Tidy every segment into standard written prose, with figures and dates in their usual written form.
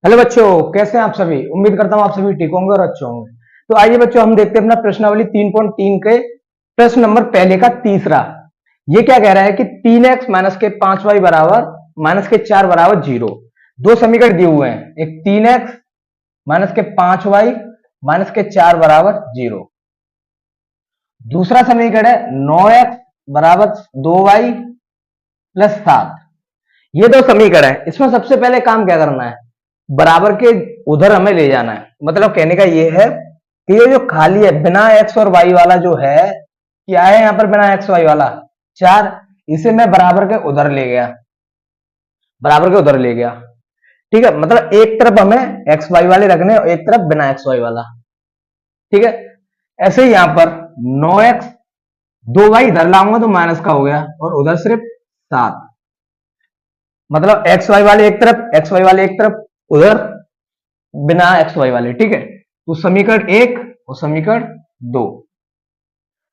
Hello बच्चों, कैसे हैं आप सभी। उम्मीद करता हूं आप सभी ठीक होंगे और अच्छे होंगे। तो आइए बच्चों, हम देखते हैं अपना प्रश्नावली 3.3 के प्रश्न नंबर पहले का तीसरा। ये क्या कह रहा है कि 3x माइनस के 5y बराबर माइनस के 4 बराबर 0। दो समीकरण दिए हुए हैं, एक 3x माइनस के 5y माइनस के 4 बराबर 0। दूसरा समीकरण है 9x बराबर 2y प्लस 7। ये दो समीकरण है। इसमें सबसे पहले काम क्या करना है, बराबर के उधर हमें ले जाना है। मतलब कहने का ये है कि ये जो खाली है बिना एक्स और वाई वाला जो है, क्या है यहां पर बिना एक्स वाई वाला 4, इसे मैं बराबर के उधर ले गया, बराबर के उधर ले गया। ठीक है, मतलब एक तरफ हमें एक्स वाई वाले रखने और एक तरफ बिना एक्स वाई वाला। ठीक है, ऐसे ही यहां पर 9x 2y इधर लाऊंगा तो माइनस का हो गया और उधर सिर्फ 7। मतलब एक्स वाई वाले एक तरफ, एक्स वाई वाले एक तरफ, उधर बिना एक्स वाई वाले। ठीक है, तो समीकरण 1 और समीकरण 2।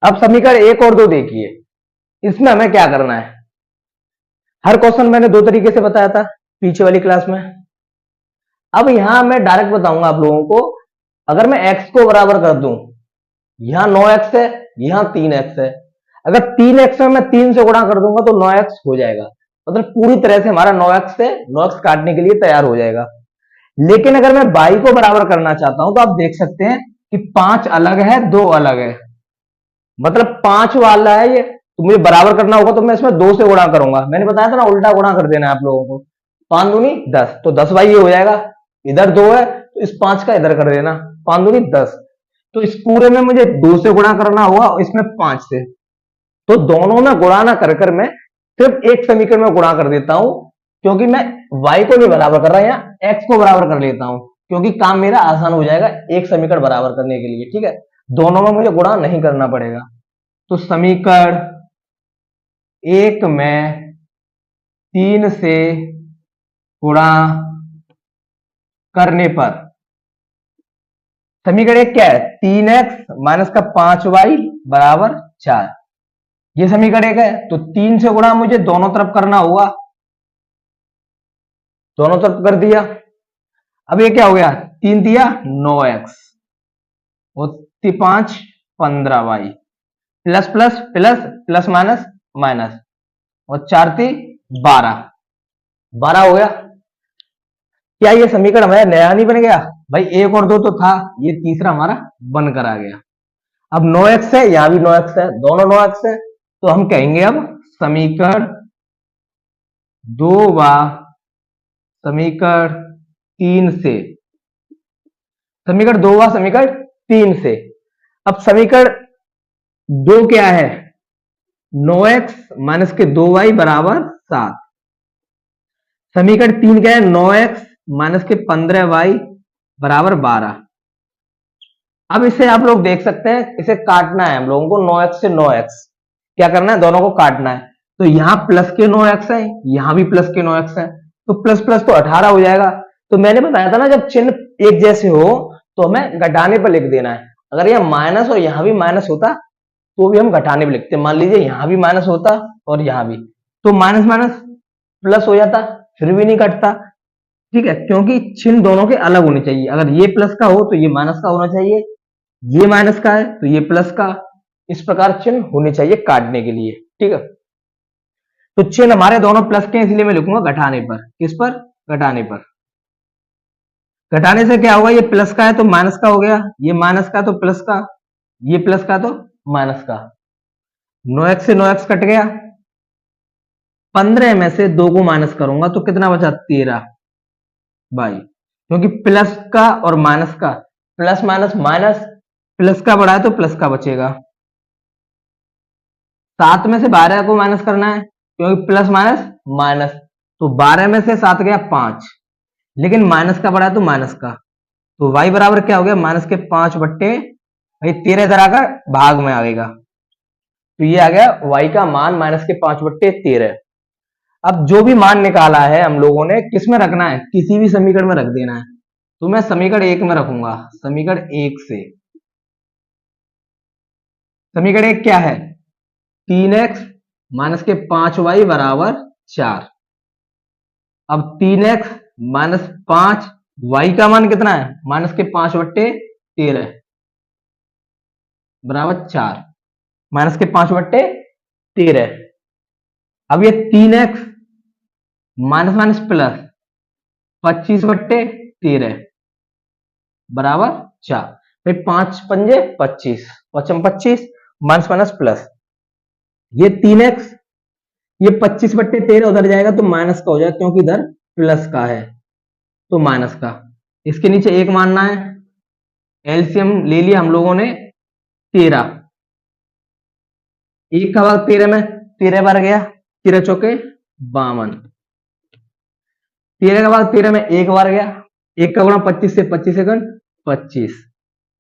अब समीकरण 1 और 2 देखिए, इसमें हमें क्या करना है। हर क्वेश्चन मैंने दो तरीके से बताया था पीछे वाली क्लास में। अब यहां मैं डायरेक्ट बताऊंगा आप लोगों को। अगर मैं x को बराबर कर दूं, यहां 9x है, यहां 3x है। अगर 3x में मैं 3 से गुणा कर दूंगा तो 9x हो जाएगा। मतलब पूरी तरह से हमारा 9x से 9x काटने के लिए तैयार हो जाएगा। लेकिन अगर मैं y को बराबर करना चाहता हूं तो आप देख सकते हैं कि 5 अलग है, 2 अलग है। मतलब 5 वाला है ये, तो मुझे बराबर करना होगा तो मैं इसमें 2 से गुणा करूंगा। मैंने बताया था ना, उल्टा गुणा कर देना है आप लोगों को। 5 दूनी 10, तो 10 बाई ये हो जाएगा। इधर 2 है तो इस 5 का इधर कर देना, 5 दूनी 10। तो इस पूरे में मुझे 2 से गुणा करना होगा और इसमें 5 से। तो दोनों में गुणा ना कर कर मैं सिर्फ एक समीकरण में गुणा कर देता हूं, क्योंकि मैं y को नहीं बराबर कर रहा, यहाँ x को बराबर कर लेता हूं, क्योंकि काम मेरा आसान हो जाएगा एक समीकरण बराबर करने के लिए। ठीक है, दोनों में मुझे गुणा नहीं करना पड़ेगा। तो समीकरण 1 में 3 से गुणा करने पर समीकरण 1 क्या है, 3x माइनस का 5y बराबर 4। ये समीकरण 1 है। तो 3 से गुणा मुझे दोनों तरफ करना होगा, दोनों तरफ कर दिया। अब ये क्या हो गया, 3 दिया 9x और 5 15y plus plus plus plus minus minus और 4 थी 12, 12 हो गया। क्या ये समीकरण हमारा नया नहीं बन गया भाई, 1 और 2 तो था, ये तीसरा हमारा बनकर आ गया। अब 9x है, यहां भी 9x है, दोनों 9x है। तो हम कहेंगे अब समीकरण 2 व समीकरण 3 से, समीकरण 2 व समीकरण 3 से। अब समीकरण 2 क्या है, 9x माइनस के 2y बराबर 7। समीकरण 3 क्या है, 9x माइनस के 15y बराबर 12। अब इसे आप लोग देख सकते हैं, इसे काटना है हम लोगों को। 9x से 9x क्या करना है, दोनों को काटना है। तो यहां प्लस के 9x है, यहां भी प्लस के 9x है, तो प्लस प्लस तो 18 हो जाएगा। तो मैंने बताया था ना, जब चिन्ह एक जैसे हो तो हमें घटाने पर लिख देना है। अगर यह माइनस और यहां भी माइनस होता तो भी हम घटाने पर लिखते। मान लीजिए यहां भी माइनस होता और यहां भी, तो माइनस माइनस प्लस हो जाता, फिर भी नहीं कटता। ठीक है, क्योंकि चिन्ह दोनों के अलग होने चाहिए। अगर ये प्लस का हो तो ये माइनस का होना चाहिए, ये माइनस का है तो ये प्लस का, इस प्रकार चिन्ह होने चाहिए काटने के लिए। ठीक है, तो चिन्ह हमारे दोनों प्लस के, इसलिए मैं लिखूंगा घटाने पर। किस पर, घटाने पर। घटाने से क्या होगा, ये प्लस का है तो माइनस का हो गया, ये माइनस का तो प्लस का, ये प्लस का तो माइनस का। 9x से 9x कट गया, 15 में से 2 को माइनस करूंगा तो कितना बचा, 13 बाई, क्योंकि प्लस का और माइनस का, प्लस माइनस माइनस, प्लस का बढ़ा है तो प्लस का बचेगा। 7 में से 12 को माइनस करना है, क्योंकि प्लस माइनस माइनस, तो 12 में से 7 गया 5, लेकिन माइनस का बढ़ा तो माइनस का, तो y बराबर क्या हो गया, माइनस के 5 बट्टे भाई 13 तरह का भाग में आएगा। तो ये आ गया y का मान माइनस के 5 बट्टे 13। अब जो भी मान निकाला है हम लोगों ने, किस में रखना है, किसी भी समीकरण में रख देना है। तो मैं समीकरण 1 में रखूंगा, समीकरण 1 से। समीकरण 1 क्या है, 3x माइनस के 5y बराबर 4। अब 3x माइनस 5 y का मान कितना है, -5/13 बराबर 4, -5/13। अब ये 3x माइनस माइनस प्लस 25/13 बराबर 4। भाई 5×5 = 25, 25 माइनस माइनस प्लस, ये 3x, ये 25/13 उधर जाएगा तो माइनस का हो जाएगा, क्योंकि इधर प्लस का है तो माइनस का। इसके नीचे एक मानना है, एलसीएम ले लिया हम लोगों ने 13, 1 का भाग 13 में 13 बार गया, 13 चौके 52, 13 का भाग 13 में 1 बार गया, 1 का गुणा 25 से 25 सेकंड 25,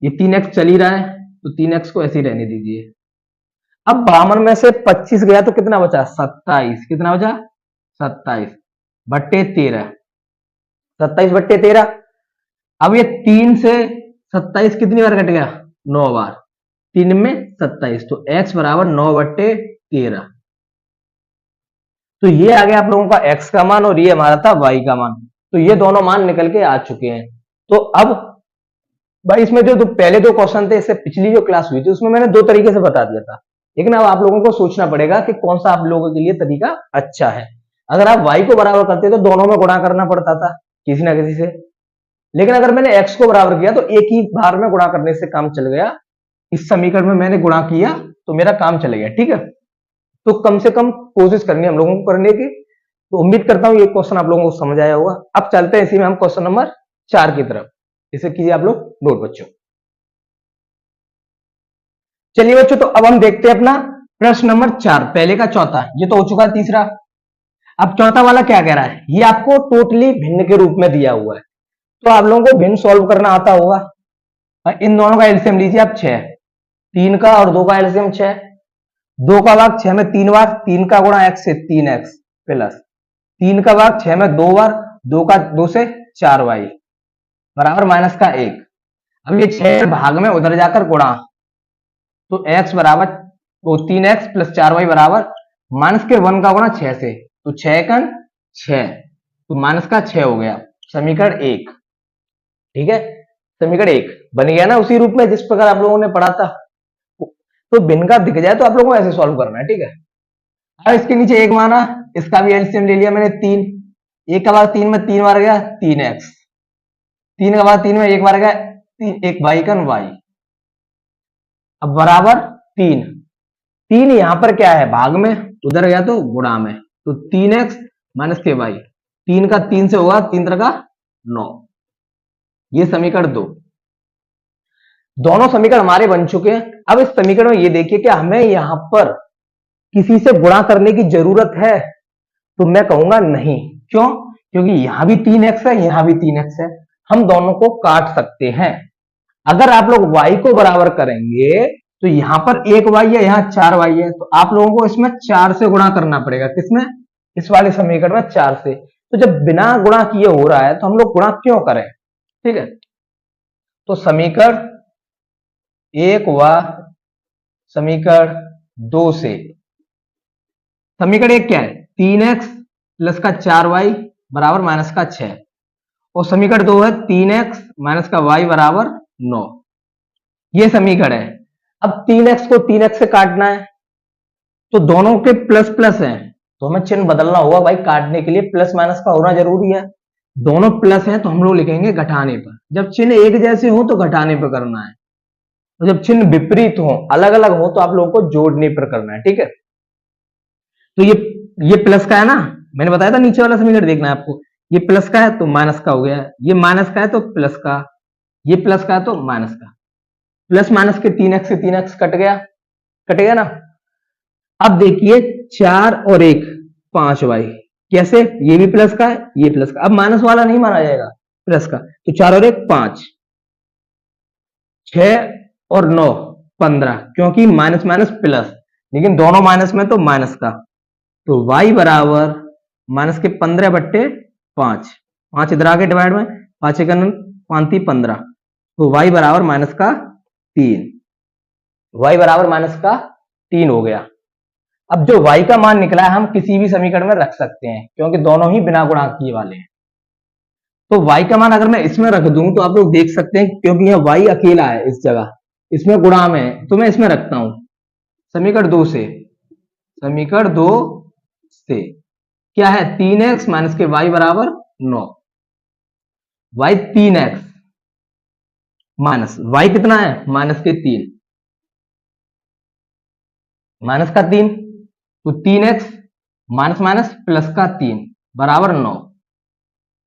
ये 3x चल ही रहा है तो 3x को ऐसे ही रहने दीजिए। अब 52 में से 25 गया तो कितना बचा, 27, कितना बचा 27/13, 27/13। अब ये 3 से 27 कितनी बार कट गया, 9 बार, 3 में 27, तो x बराबर 9/13। तो ये आ गया आप लोगों का x का मान और ये हमारा था y का मान, तो ये दोनों मान निकल के आ चुके हैं। तो अब भाई इसमें जो पहले दो क्वेश्चन थे, इससे पिछली जो क्लास हुई थी उसमें मैंने दो तरीके से बता दिया था, लेकिन अब आप लोगों को सोचना पड़ेगा कि कौन सा आप लोगों के लिए तरीका अच्छा है। अगर आप y को बराबर करते तो दोनों में गुणा करना पड़ता था किसी ना किसी से, लेकिन अगर मैंने x को बराबर किया तो एक ही बार में गुणा करने से काम चल गया। इस समीकरण में मैंने गुणा किया तो मेरा काम चल गया, ठीक है। तो कम से कम कोशिश करनी है हम लोगों को करने की। तो उम्मीद करता हूं ये क्वेश्चन आप लोगों को समझ आया होगा। अब चलते हैं इसी में हम क्वेश्चन नंबर 4 की तरफ, इसे कीजिए आप लोग नोट बच्चों। चलिए बच्चों, तो अब हम देखते हैं अपना प्रश्न नंबर 4, पहले का चौथा, ये तो हो चुका है तीसरा। अब चौथा वाला क्या कह रहा है, ये आपको टोटली भिन्न के रूप में दिया हुआ है, तो आप लोगों को भिन्न सॉल्व करना आता होगा। इन दोनों का एलसीएम लीजिए आप 6, 3 का और 2 का एलसीएम 6, 2 का भाग 6 में 3 बार, 3 का गुणा x से 3x प्लस 3 का भाग 6 में 2 बार, 2 से 4y बराबर माइनस का 1। अब ये 6 भाग में उधर जाकर गुणा, तो x बराबर 3x प्लस 4y बराबर माइनस के 1 का गुणा 6 से, तो 6 का 6, तो माइनस का 6 हो गया, समीकरण 1। ठीक है, समीकरण 1 बन गया ना उसी रूप में जिस प्रकार आप लोगों ने पढ़ा था। तो भिन्न का दिख जाए तो आप लोगों को ऐसे सॉल्व करना है, ठीक है। अब इसके नीचे एक माना, इसका भी एलसीएम ले लिया मैंने 3, 1 का भाग 3 में 3 बार गया 3x, 3 का भाग 3 में 1 बार गया 1 y का y, अब बराबर 3, 3 यहां पर क्या है भाग में, उधर गया तो गुणा में, तो 3x माइनस के y, 3 का 3 से होगा 3 3 का 9, ये समीकरण 2। दोनों समीकरण हमारे बन चुके हैं। अब इस समीकरण में ये देखिए कि हमें यहां पर किसी से गुणा करने की जरूरत है, तो मैं कहूंगा नहीं। क्यों? क्योंकि यहां भी 3x है, यहां भी 3x है, हम दोनों को काट सकते हैं। अगर आप लोग y को बराबर करेंगे तो यहां पर 1y है, यहां 4y है, तो आप लोगों को इसमें 4 से गुणा करना पड़ेगा। किसमें? इस वाले समीकरण में 4 से। तो जब बिना गुणा किए हो रहा है तो हम लोग गुणा क्यों करें, ठीक है। तो समीकरण 1 व समीकरण 2 से, समीकरण 1 क्या है, 3x प्लस का 4y बराबर माइनस का 6, और समीकरण 2 है 3x माइनस का y बराबर 9, ये समीकरण है। अब 3x को 3x से काटना है तो दोनों के प्लस प्लस हैं, तो हमें चिन्ह बदलना होगा भाई, काटने के लिए प्लस माइनस का होना जरूरी है। दोनों प्लस हैं तो हम लोग लिखेंगे घटाने पर, जब चिन्ह एक जैसे हो तो घटाने पर करना है, तो जब चिन्ह विपरीत हो, अलग अलग हो, तो आप लोगों को जोड़ने पर करना है, ठीक है। तो ये प्लस का है ना, मैंने बताया था नीचे वाला समीकरण देखना है आपको, ये प्लस का है तो माइनस का हो गया, ये माइनस का है तो प्लस का, ये प्लस का है तो माइनस का, प्लस माइनस के 3x से 3x कट गया, कटेगा ना। अब देखिए 4 और 1 5y, कैसे, ये भी प्लस का है ये प्लस का, अब माइनस वाला नहीं माना जाएगा, प्लस का, तो 4 और 1 5, 6 और 9 15, क्योंकि माइनस माइनस प्लस, लेकिन दोनों माइनस में तो माइनस का, तो y बराबर माइनस के 15/5, 5 इधर आके डिवाइड में 5 5 15, तो y बराबर माइनस का 3, y बराबर माइनस का 3 हो गया। अब जो y का मान निकला है हम किसी भी समीकरण में रख सकते हैं, क्योंकि दोनों ही बिना गुणा किए वाले हैं। तो y का मान अगर मैं इसमें रख दूं तो आप लोग देख सकते हैं, क्योंकि यह y अकेला है इस जगह, इसमें गुणा में है, तो मैं इसमें रखता हूं समीकरण 2 से। समीकरण 2 से क्या है, 3x माइनस के y बराबर 9। y 3x माइनस y कितना है, माइनस के 3, माइनस का 3, तो 3x माइनस माइनस प्लस का 3 बराबर 9।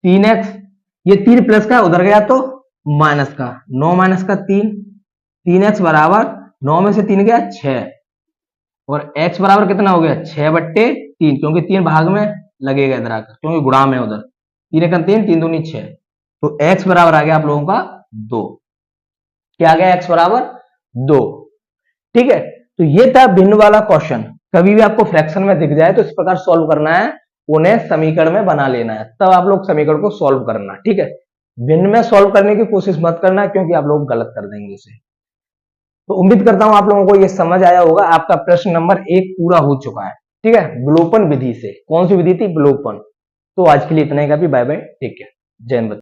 3x, ये 3 प्लस का उधर गया तो माइनस का, 9 माइनस का 3, 3x बराबर 9 में से 3 गया 6, और x बराबर कितना हो गया 6/3, क्योंकि 3 भाग में लगेगा इधर आकर, क्योंकि गुणा में उधर 3 का 3, 3 दूनी 6, तो x बराबर आ गया आप लोगों का 2। क्या आ गया, x बराबर 2। ठीक है, तो ये था भिन्न वाला क्वेश्चन। कभी भी आपको फ्रैक्शन में दिख जाए तो इस प्रकार सॉल्व करना है, उन्हें समीकरण में बना लेना है, तब आप लोग समीकरण को सॉल्व करना। ठीक है, भिन्न में सॉल्व करने की कोशिश मत करना, क्योंकि आप लोग गलत कर देंगे उसे। तो उम्मीद करता हूं आप लोगों को ये समझ आया होगा। आपका प्रश्न नंबर 1 पूरा हो चुका है। ठीक है, विलोपन विधि से। कौन सी विधि थी, विलोपन। तो आज के लिए इतना ही, बाय बाय, टेक केयर, जय हिंद।